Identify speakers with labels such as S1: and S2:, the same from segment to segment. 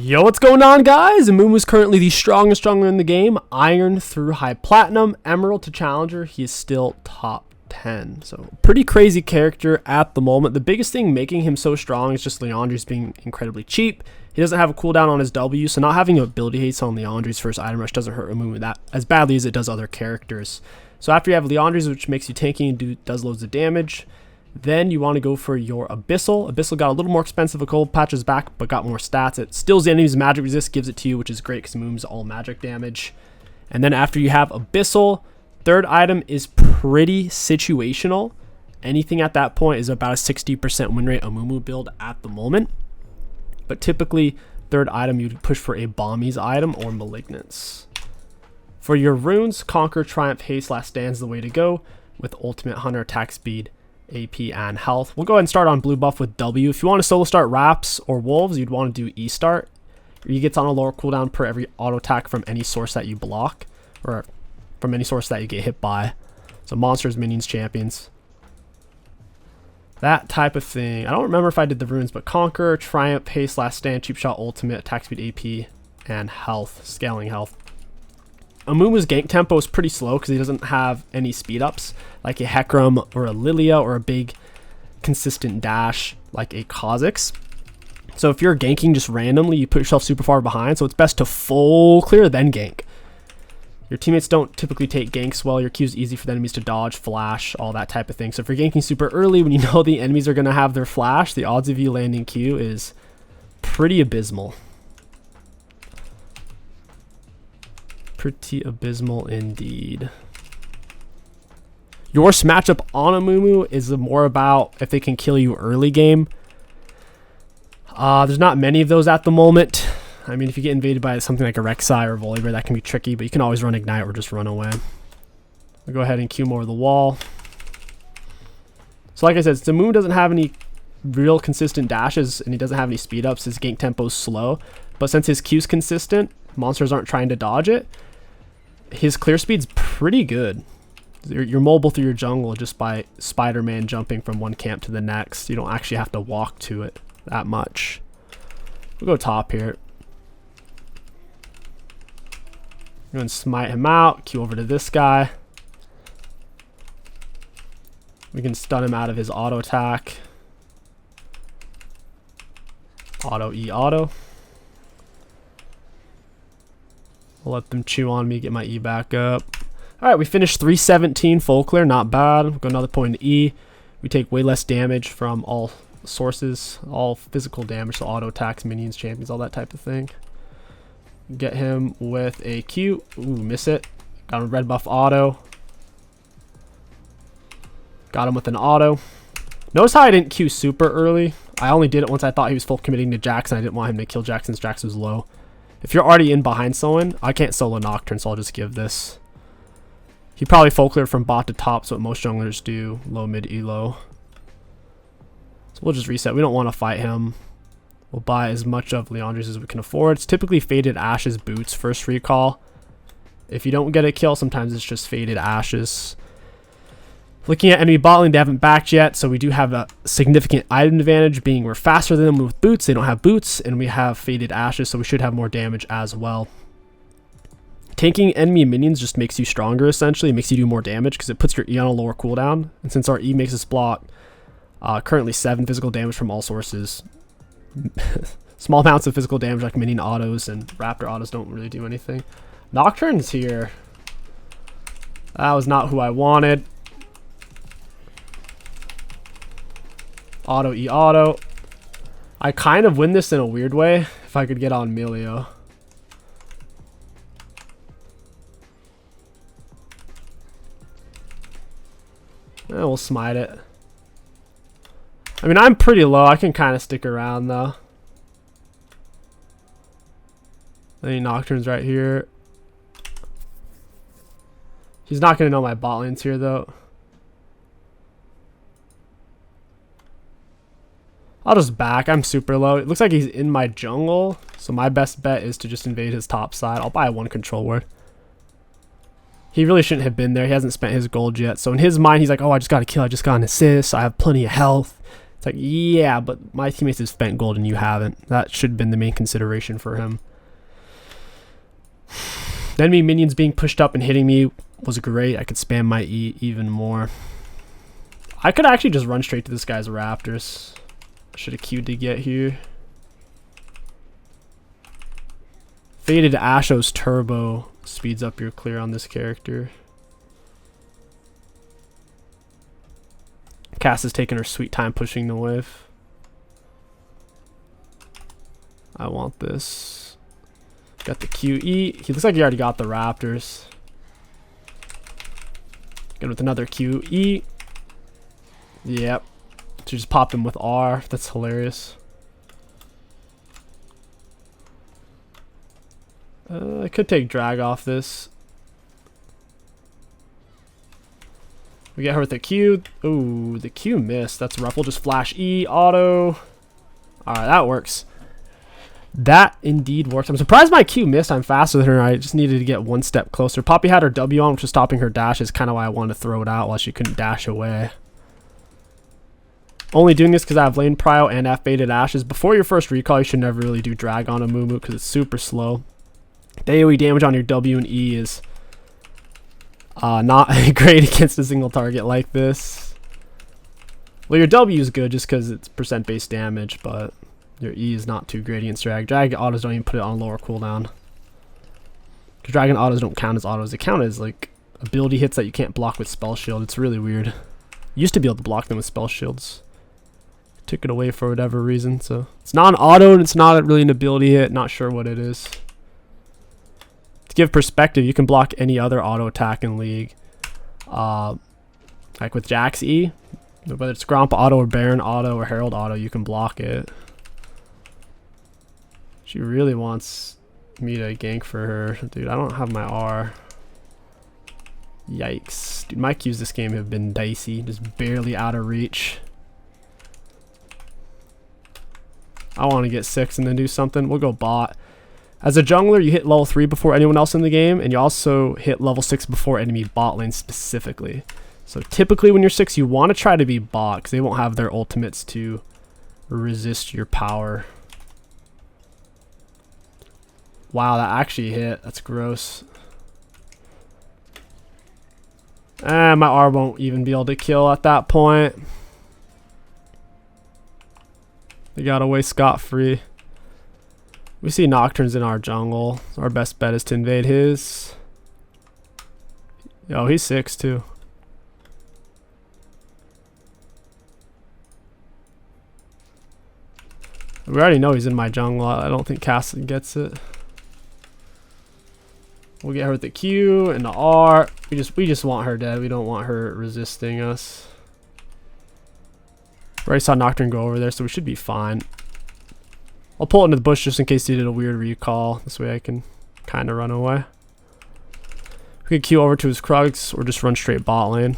S1: Yo, what's going on, guys? Amumu is currently the strongest jungler in the game. Iron through high platinum, emerald to challenger. He is still top 10. So pretty crazy character at the moment. The biggest thing making him so strong is just Leandri's being incredibly cheap. He doesn't have a cooldown on his W, so not having ability haste on Leandri's first item rush doesn't hurt Amumu that as badly as it does other characters. So after you have Leandri's, which makes you tanky and does loads of damage, then you want to go for your Abyssal. Abyssal got a little more expensive a couple patches back, but got more stats. It steals the enemy's magic resist, gives it to you, which is great because it moves all magic damage. And then after you have Abyssal, third item is pretty situational. Anything at that point is about a 60% win rate Amumu build at the moment. But typically, third item, you'd push for a Bombies item or Malignance. For your runes, Conquer, Triumph, Haste, Last Stand is the way to go with Ultimate Hunter, attack speed, AP, and health. We'll go ahead and start on blue buff with W. If you want to solo start Raps or Wolves, you'd want to do E start. E gets on a lower cooldown per every auto attack from any source that you block, or from any source that you get hit by. So monsters, minions, champions. That type of thing. I don't remember if I did the runes, but Conquer, Triumph, Haste, Last Stand, Cheap Shot, Ultimate, attack speed, AP, and health, scaling health. Amumu's gank tempo is pretty slow because he doesn't have any speed ups like a Hecarim or a Lilia or a big consistent dash like a Kha'Zix. So if you're ganking just randomly, you put yourself super far behind, so it's best to full clear then gank. Your teammates don't typically take ganks well. Your Q is easy for the enemies to dodge, flash, all that type of thing. So if you're ganking super early when you know the enemies are going to have their flash, the odds of you landing Q is pretty abysmal. Pretty abysmal indeed. Your matchup on Amumu is more about if they can kill you early game. There's not many of those at the moment. I mean, if you get invaded by something like a Rek'Sai or Volibear, that can be tricky, but you can always run Ignite or just run away. I'll go ahead and Q more of the wall. So like I said, Amumu doesn't have any real consistent dashes and he doesn't have any speed ups. His gank tempo is slow, but since his Q's consistent, monsters aren't trying to dodge it. His clear speed's pretty good. You're mobile through your jungle just by Spider-Man jumping from one camp to the next. You don't actually have to walk to it that much. We'll go top here. Go and smite him out. Q over to this guy. We can stun him out of his auto attack. Auto E auto. I'll let them chew on me, get my E back up. Alright, we finished 317 full clear, not bad. We'll go another point in E. We take way less damage from all sources, all physical damage, so auto attacks, minions, champions, all that type of thing. Get him with a Q. Ooh, miss it. Got him red buff auto. Got him with an auto. Notice how I didn't Q super early. I only did it once I thought he was full committing to Jackson. I didn't want him to kill Jackson since Jackson was low. If you're already in behind someone, I can't solo Nocturne, so I'll just give this. He probably full clear from bot to top, so what most junglers do. Low, mid, elo. So we'll just reset. We don't want to fight him. We'll buy as much of Leandri's as we can afford. It's typically Faded Ashes boots first recall. If you don't get a kill, sometimes it's just Faded Ashes. Looking at enemy bot lane, they haven't backed yet, so we do have a significant item advantage, being we're faster than them with boots. They don't have boots, and we have Faded Ashes, so we should have more damage as well. Tanking enemy minions just makes you stronger, essentially. It makes you do more damage because it puts your E on a lower cooldown. And since our E makes us block currently 7 physical damage from all sources, small amounts of physical damage like minion autos and raptor autos don't really do anything. Nocturne's here. That was not who I wanted. Auto E auto. I kind of win this in a weird way if I could get on Melio. We'll smite it. I mean, I'm pretty low. I can kind of stick around though. Any Nocturnes right here. He's not going to know my bot lane's here though. I'll just back. I'm super low. It looks like he's in my jungle, so my best bet is to just invade his top side. I'll buy one control ward. He really shouldn't have been there. He hasn't spent his gold yet. So in his mind, he's like, oh, I just got a kill. I just got an assist. I have plenty of health. It's It's like, yeah, but my teammates have spent gold and you haven't. That should have been the main consideration for him. The enemy minions being pushed up and hitting me was great. I could spam my E even more. I could actually just run straight to this guy's Raptors. I should have queued to get here. Faded Asho's Turbo speeds up your clear on this character. Cass is taking her sweet time pushing the wave. I want this. Got the QE. He looks like he already got the Raptors. Good with another QE. Yep. She just popped him with R. That's hilarious. I could take drag off this. We get her with the Q. Ooh, the Q missed. That's rough. We'll just flash E, auto. Alright, that works. That indeed works. I'm surprised my Q missed. I'm faster than her. I just needed to get one step closer. Poppy had her W on, which was stopping her dash. Is kind of why I wanted to throw it out while she couldn't dash away. Only doing this because I have lane prio and F-baited ashes. Before your first recall, you should never really do drag on Amumu because it's super slow. The AoE damage on your W and E is not great against a single target like this. Well, your W is good just because it's percent base damage, but your E is not too great against drag. Drag autos don't even put it on lower cooldown. Because dragon autos don't count as autos. They count as like ability hits that you can't block with spell shield. It's really weird. Used to be able to block them with spell shields. Took it away for whatever reason. So it's not an auto and it's not really an ability hit. Not sure what it is. To give perspective, you can block any other auto attack in League. Like with Jax E, whether it's Gromp auto or Baron auto or Herald auto, you can block it. She really wants me to gank for her. Dude, I don't have my R. Yikes. Dude, my Qs this game have been dicey. Just barely out of reach. I want to get 6 and then do something. We'll go bot. As a jungler, you hit level 3 before anyone else in the game, and you also hit level 6 before enemy bot lane specifically. So typically when you're 6, you want to try to be bot, because they won't have their ultimates to resist your power. Wow, that actually hit. That's gross. My R won't even be able to kill at that point. They got away scot-free. We see Nocturnes in our jungle. Our best bet is to invade his. Yo, he's 6 too. We already know he's in my jungle. I don't think Castle gets it. We'll get her with the Q and the R. We just want her dead. We don't want her resisting us. We already saw Nocturne go over there, so we should be fine. I'll pull it into the bush just in case he did a weird recall. This way I can kind of run away. We could Q over to his Krugs or just run straight bot lane.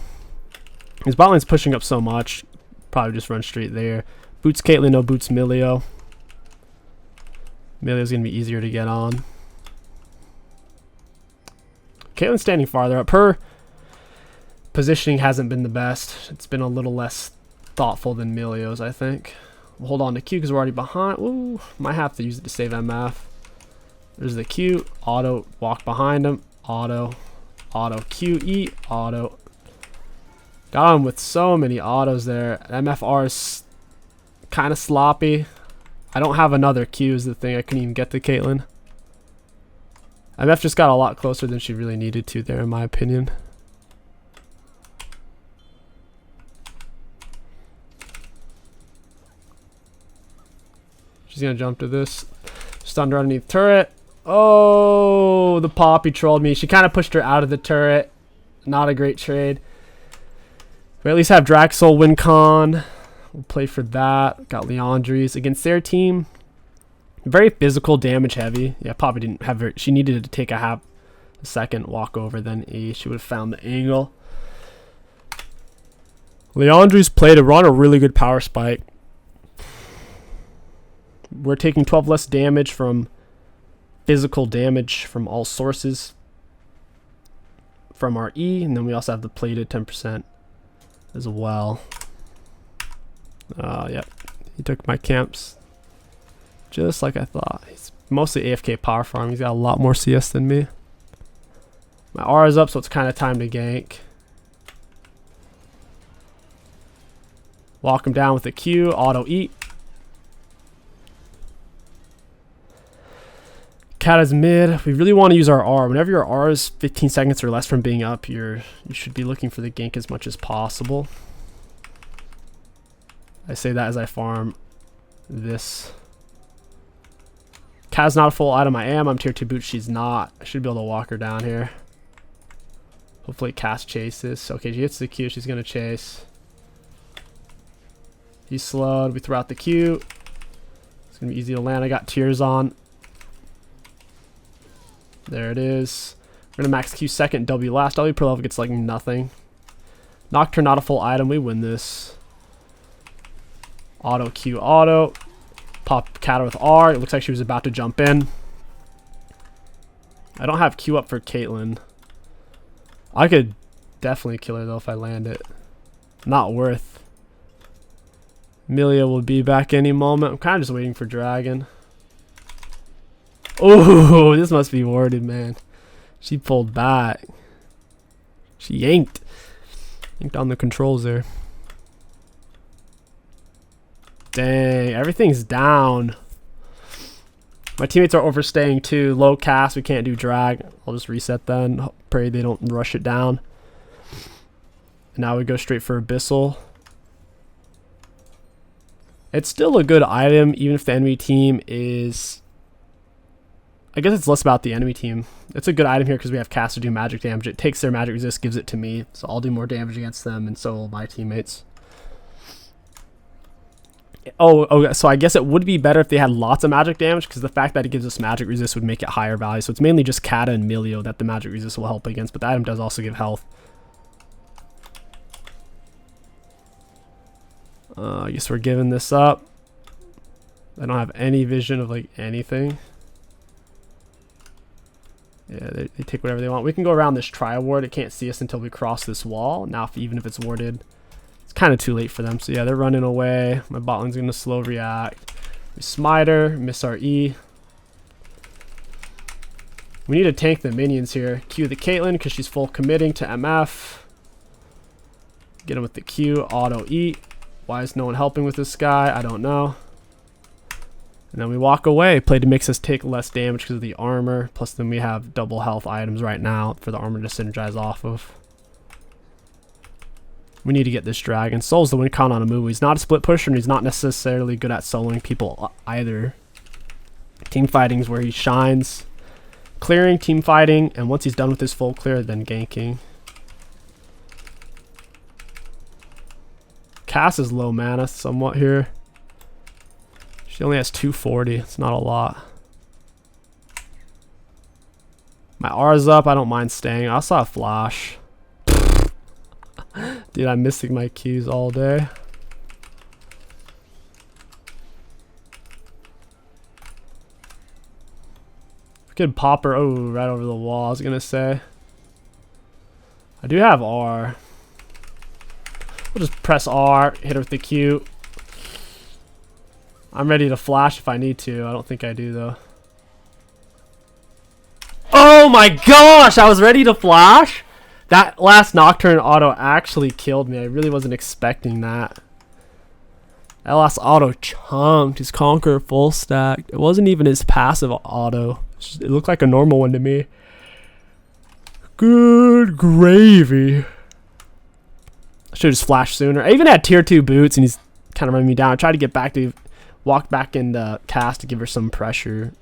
S1: His bot lane's pushing up so much. Probably just run straight there. Boots Caitlyn, no boots Milio. Milio's going to be easier to get on. Caitlyn's standing farther up. Her positioning hasn't been the best. It's been a little less thoughtful than Milio's, I think. We'll hold on to Q because we're already behind. Ooh, might have to use it to save MF. There's the Q. Auto. Walk behind him. Auto. Auto. QE. Auto. Got him with so many autos there. MFR is kind of sloppy. I don't have another Q is the thing. I couldn't even get to Caitlyn. MF just got a lot closer than she really needed to there, in my opinion. She's going to jump to this. Just underneath turret. Oh, the Poppy trolled me. She kind of pushed her out of the turret. Not a great trade. We at least have Draxel win con. We'll play for that. Got Leandries against their team. Very physical, damage heavy. Yeah, Poppy didn't have her. She needed to take a second walk over, then E. She would have found the angle. Leandries played we're on a really good power spike. We're taking 12 less damage from physical damage from all sources from our E, and then we also have the plated 10% as well. Yep. He took my camps. Just like I thought. He's mostly AFK power farm. He's got a lot more CS than me. My R is up, so it's kind of time to gank. Walk him down with a Q. Auto eat. Cat is mid. We really want to use our R. Whenever your R is 15 seconds or less from being up, you should be looking for the gank as much as possible. I say that as I farm this. Cat's not a full item. I am. I'm tier 2 boot. She's not. I should be able to walk her down here. Hopefully Cass chases. Okay, she hits the Q. She's going to chase. He's slowed. We throw out the Q. It's going to be easy to land. I got tears on. There it is. We're going to max Q second, W last. W per level gets like nothing. Nocturne, not a full item. We win this. Auto Q auto. Pop Cat with R. It looks like she was about to jump in. I don't have Q up for Caitlyn. I could definitely kill her though if I land it. Not worth. Amelia will be back any moment. I'm kind of just waiting for Dragon. Oh, this must be warded, man. She pulled back. She yanked. Yanked on the controls there. Dang, everything's down. My teammates are overstaying too. Low cast, we can't do drag. I'll just reset then. Pray they don't rush it down. And now we go straight for Abyssal. It's still a good item, even if the enemy team is... I guess it's less about the enemy team. It's a good item here because we have cast to do magic damage. It takes their magic resist, gives it to me. So I'll do more damage against them, and so will my teammates. Oh, so I guess it would be better if they had lots of magic damage, because the fact that it gives us magic resist would make it higher value. So it's mainly just Kata and Milio that the magic resist will help against, but the item does also give health. I guess we're giving this up. I don't have any vision of like anything. Yeah, they take whatever they want. We can go around this tri-ward. It can't see us until we cross this wall. Now, even if it's warded, it's kind of too late for them. So yeah, they're running away. My bot lane's going to slow react. We smiter, miss our E. We need to tank the minions here. Q the Caitlyn because she's full committing to MF. Get him with the Q, auto E. Why is no one helping with this guy? I don't know. And then we walk away. Play to makes us take less damage because of the armor. Plus then we have double health items right now for the armor to synergize off of. We need to get this dragon. Soul's the win con on Amumu. He's not a split pusher and he's not necessarily good at soloing people either. Team fighting is where he shines. Clearing, team fighting, and once he's done with his full clear, then ganking. Cass is low mana somewhat here. She only has 240. It's not a lot. My R's up. I don't mind staying. I also have flash. Dude, I'm missing my Qs all day. We could pop her. Oh, right over the wall, I was going to say. I do have R. We'll just press R, hit her with the Q. I'm ready to flash if I need to. I don't think I do though. Oh my gosh, I was ready to flash. That last Nocturne auto actually killed me. I really wasn't expecting that. That last auto chunked his Conqueror full stack. It wasn't even his passive auto. It looked like a normal one to me. Good gravy. I should have just flashed sooner. I even had tier 2 boots and he's kind of running me down. I tried to get back to... Walked back in the cast to give her some pressure.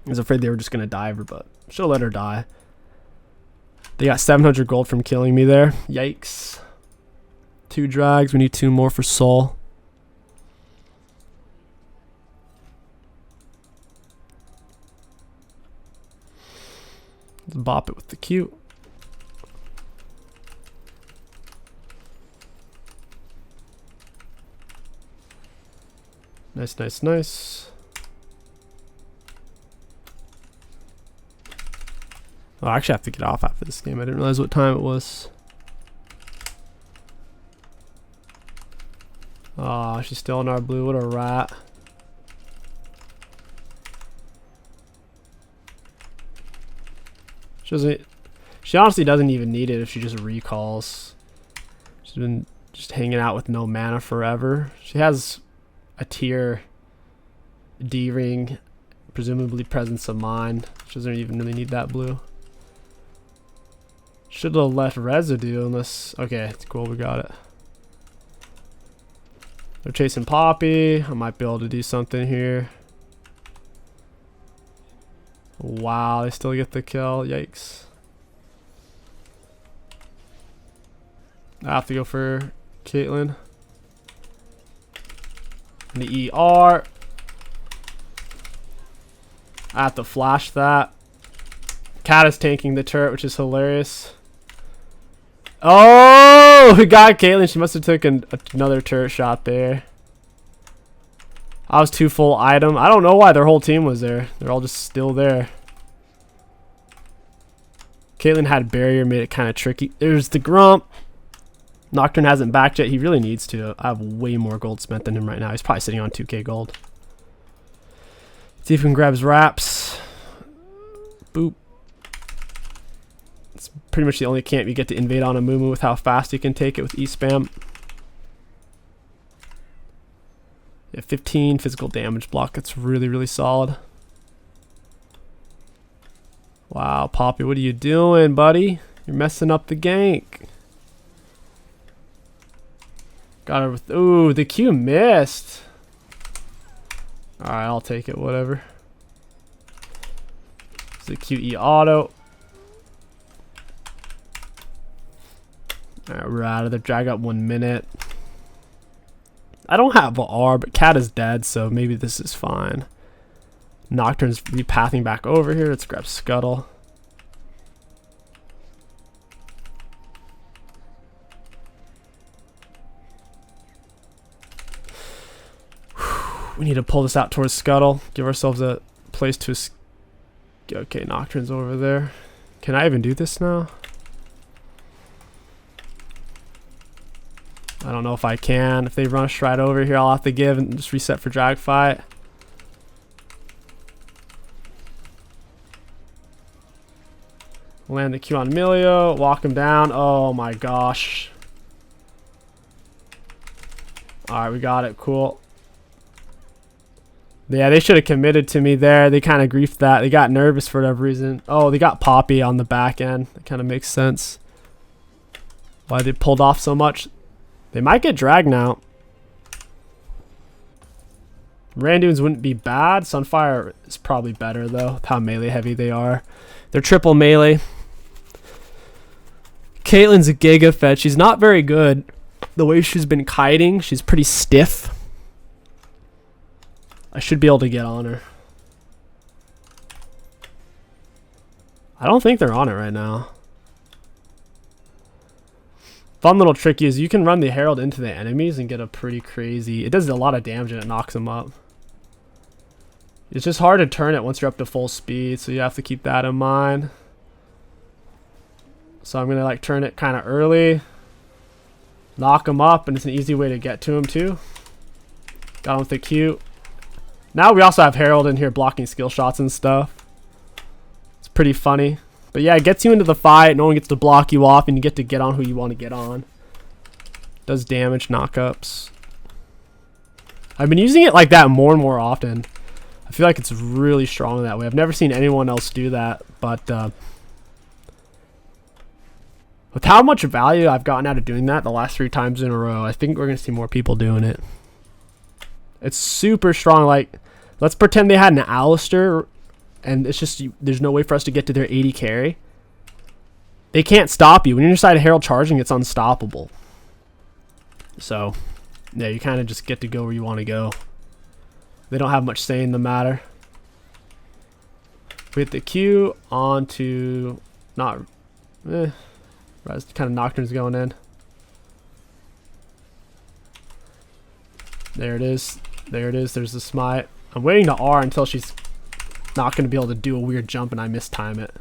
S1: I was afraid they were just going to dive her, but she'll let her die. They got 700 gold from killing me there. Yikes. 2 drags. We need 2 more for Soul. Let's bop it with the Q. Nice, nice, nice. Oh, I actually have to get off after this game. I didn't realize what time it was. Oh, she's still in our blue. What a rat. She honestly doesn't even need it if she just recalls. She's been just hanging out with no mana forever. She has a tier D ring, presumably Presence of Mind. She doesn't even really need that blue. Should have left residue unless... Okay, it's cool, we got it. They're chasing Poppy. I might be able to do something here. Wow, they still get the kill. Yikes. I have to go for Caitlyn. And the ER. I have to flash that. Cat is tanking the turret, which is hilarious. Oh, we got Caitlyn. She must have taken another turret shot there. I was too full item. I don't know why their whole team was there. They're all just still there. Caitlyn had barrier, made it kind of tricky. There's the Grump. Nocturne hasn't backed yet. He really needs to. I have way more gold spent than him right now. He's probably sitting on 2k gold. See if we can grab his wraps. Boop. It's pretty much the only camp you get to invade on Amumu with how fast you can take it with E-spam. Yeah, 15 physical damage block. That's really, really solid. Wow, Poppy, what are you doing, buddy? You're messing up the gank. Got her with... Ooh, the Q missed. Alright, I'll take it, whatever. It's a QE auto. Alright, we're out of there. Drag up 1 minute. I don't have a R, but Cat is dead, so maybe this is fine. Nocturne's repathing back over here. Let's grab Scuttle. We need to pull this out towards Scuttle. Give ourselves a place to... Okay, Nocturne's over there. Can I even do this now? I don't know if I can. If they rush right over here, I'll have to give and just reset for drag fight. Land the Q on Emilio. Walk him down. Oh my gosh. Alright, we got it. Cool. Yeah, they should have committed to me there. They kind of griefed that. They got nervous for whatever reason. Oh, they got Poppy on the back end. That kind of makes sense. Why they pulled off so much. They might get dragged now. Randoons wouldn't be bad. Sunfire is probably better, though, with how melee heavy they are. They're triple melee. Caitlyn's a Giga Fed. She's not very good. The way she's been kiting, she's pretty stiff. I should be able to get on her. I don't think they're on it right now. Fun little trick is you can run the Herald into the enemies and get a pretty crazy... It does a lot of damage and it knocks them up. It's just hard to turn it once you're up to full speed, so you have to keep that in mind. So I'm going to like turn it kind of early. Knock them up, and it's an easy way to get to them too. Got him with the Q. Now we also have Herald in here blocking skill shots and stuff. It's pretty funny. But yeah, it gets you into the fight. No one gets to block you off, and you get to get on who you want to get on. Does damage, knockups. I've been using it like that more and more often. I feel like it's really strong that way. I've never seen anyone else do that, but with how much value I've gotten out of doing that the last 3 times in a row, I think we're going to see more people doing it. It's super strong. Like, let's pretend they had an Alistair, and it's just, there's no way for us to get to their 80 carry. They can't stop you. When you're inside a Herald charging, it's unstoppable. So, yeah, you kind of just get to go where you want to go. They don't have much say in the matter. We hit the Q onto... Not... kind of Nocturne's going in. There it is. There it is. There's the smite. I'm waiting to R until she's not going to be able to do a weird jump and I mistime it.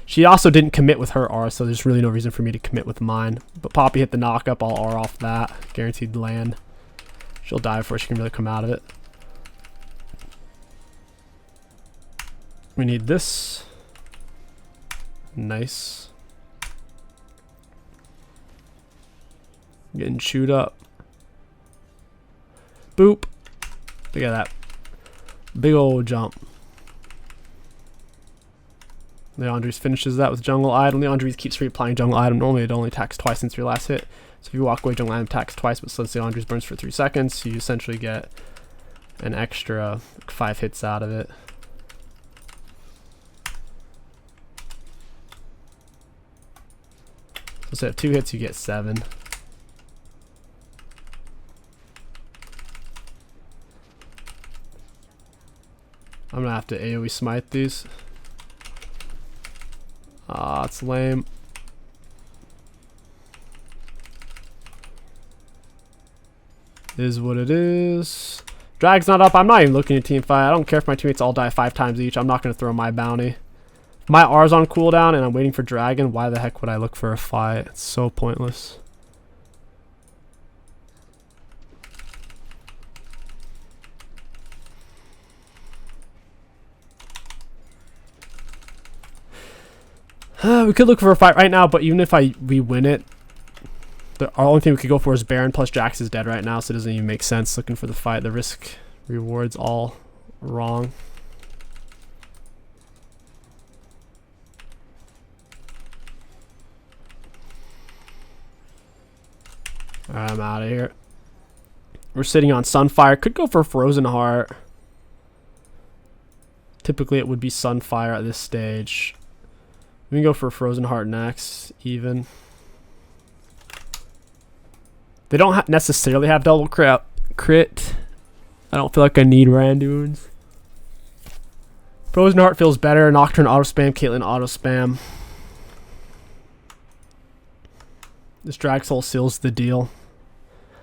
S1: She also didn't commit with her R, so there's really no reason for me to commit with mine. But Poppy hit the knockup. I'll R off that. Guaranteed land. She'll die before she can really come out of it. We need this. Nice. Getting chewed up. Boop. Look at that. Big old jump. Leandres finishes that with jungle item. Leandres keeps reapplying jungle item. Normally it only attacks twice since your last hit. So if you walk away, jungle item attacks twice, but since Leandres burns for 3 seconds, you essentially get an extra 5 hits out of it. So instead of 2 hits, you get 7. I'm gonna have to AoE smite these. Ah, it's lame. Is what it is. Drag's not up. I'm not even looking at team fight. I don't care if my teammates all die 5 times each. I'm not gonna throw my bounty. My R's on cooldown and I'm waiting for dragon. Why the heck would I look for a fight? It's so pointless. We could look for a fight right now, but even if we win it, the only thing we could go for is Baron, plus Jax is dead right now, so it doesn't even make sense looking for the fight. The risk reward's all wrong. Alright, I'm out of here. We're sitting on Sunfire. Could go for Frozen Heart. Typically it would be Sunfire at this stage. We can go for Frozen Heart next, even. They don't necessarily have double crit. I don't feel like I need Randuins. Frozen Heart feels better. Nocturne auto spam, Caitlyn auto spam. This Drag Soul seals the deal.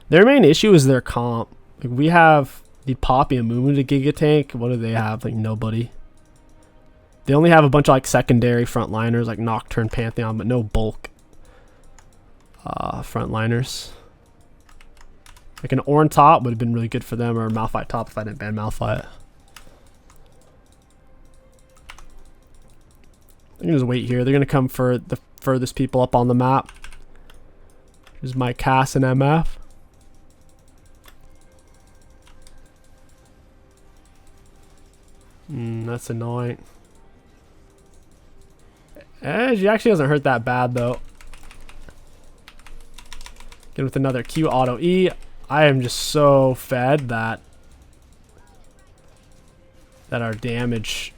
S1: Their main issue is their comp. Like, we have the Poppy and Amumu to Giga Tank. What do they have? Like, nobody. They only have a bunch of like secondary frontliners like Nocturne, Pantheon, but no bulk frontliners. Like an Ornn top would have been really good for them, or a Malphite top if I didn't ban Malphite. I'm gonna just wait here. They're gonna come for the furthest people up on the map. Here's my Cass and MF. That's annoying. She actually doesn't hurt that bad though. Again with another Q auto E. I am just so fed that our damage.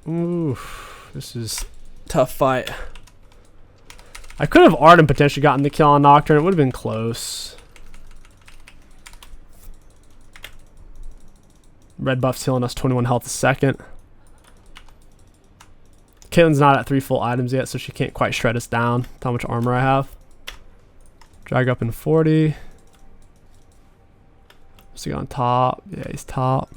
S1: Ooh, this is a tough fight. I could have Arden potentially gotten the kill on Nocturne. It would have been close. Red buff's healing us 21 health a second. Caitlyn's not at 3 full items yet, so she can't quite shred us down with how much armor I have. Drag up in 40. Is he on top? Yeah, he's top.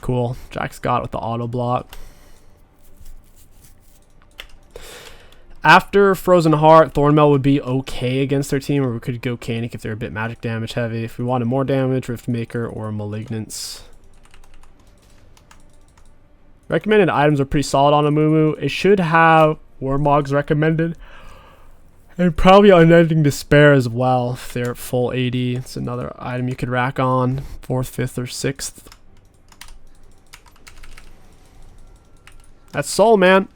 S1: Cool. Jack's got it with the auto block. After Frozen Heart, Thornmail would be okay against their team, or we could go Canic if they're a bit magic damage heavy. If we wanted more damage, Riftmaker or Malignance. Recommended items are pretty solid on Amumu. It should have Warmogs recommended. And probably Unending Despair as well if they're at full 80. It's another item you could rack on 4th, 5th, or 6th. That's Soul, man.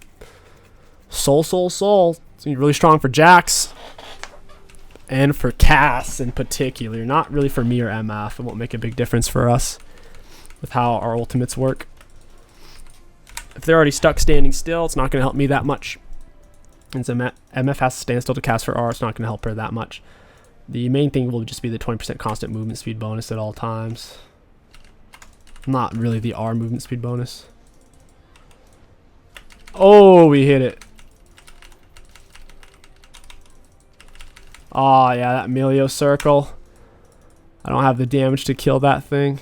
S1: Soul, Soul, Soul. It's gonna be really strong for Jax. And for Cass in particular. Not really for me or MF. It won't make a big difference for us with how our ultimates work. If they're already stuck standing still, it's not going to help me that much. And so MF has to stand still to cast for R. It's not going to help her that much. The main thing will just be the 20% constant movement speed bonus at all times. Not really the R movement speed bonus. Oh, we hit it. Oh, yeah, that Melio circle. I don't have the damage to kill that thing.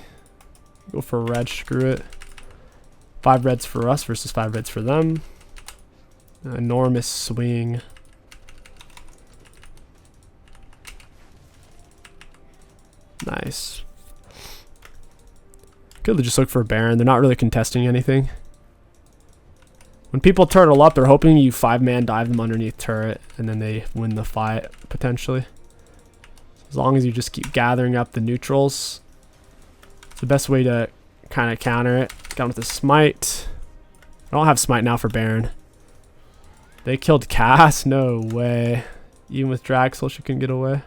S1: Go for red, screw it. 5 reds for us versus 5 reds for them. An enormous swing. Nice. Could just look for a Baron. They're not really contesting anything. When people turtle up, they're hoping you 5-man dive them underneath turret, and then they win the fight, potentially. As long as you just keep gathering up the neutrals, it's the best way to kind of counter it. Got with the smite. I don't have smite now for Baron. They killed Cass? No way. Even with Draxel, she couldn't get away.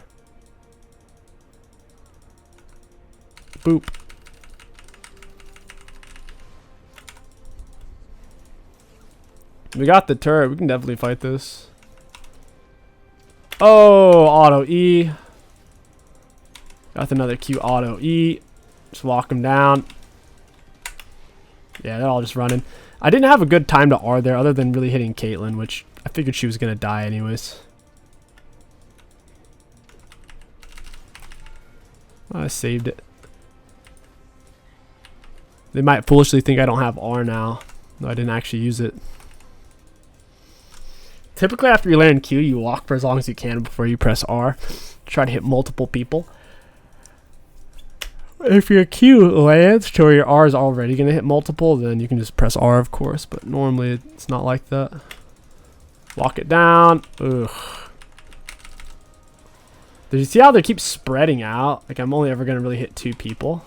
S1: Boop. We got the turret. We can definitely fight this. Oh, auto E. Got another Q auto E. Just walk him down. Yeah, they're all just running. I didn't have a good time to R there other than really hitting Caitlyn, which I figured she was going to die anyways. I saved it. They might foolishly think I don't have R now. No, I didn't actually use it. Typically after you land Q, you walk for as long as you can before you press R. Try to hit multiple people. If your Q lands to where your R is already going to hit multiple, then you can just press R, of course. But normally it's not like that. Walk it down. Ugh. Did you see how they keep spreading out? Like I'm only ever going to really hit 2 people.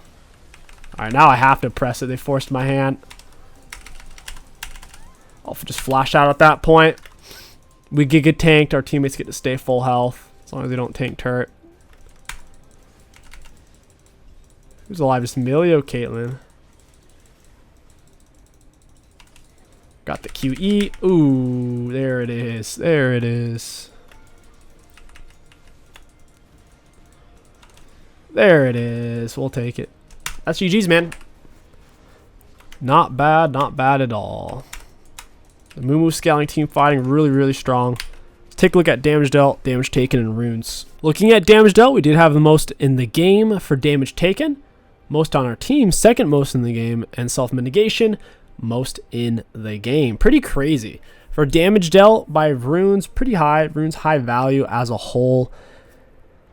S1: Alright, now I have to press it. They forced my hand. I'll just flash out at that point. We get tanked. Our teammates get to stay full health. As long as they don't tank turret. Who's alive? Just Emilio, Caitlyn. Got the QE. Ooh, there it is. There it is. There it is. We'll take it. That's GG's, man. Not bad. Not bad at all. The Amumu scaling team fighting really, really strong. Let's take a look at damage dealt, damage taken, and runes. Looking at damage dealt, we did have the most in the game for damage taken. Most on our team, second most in the game, and self-mitigation, most in the game. Pretty crazy. For damage dealt by runes, pretty high. Runes high value as a whole.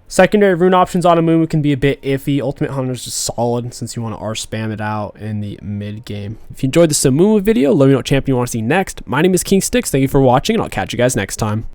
S1: Secondary rune options on Amumu can be a bit iffy. Ultimate Hunter is just solid since you want to R spam it out in the mid game. If you enjoyed this Amumu video, let me know what champion you want to see next. My name is King Sticks. Thank you for watching, and I'll catch you guys next time.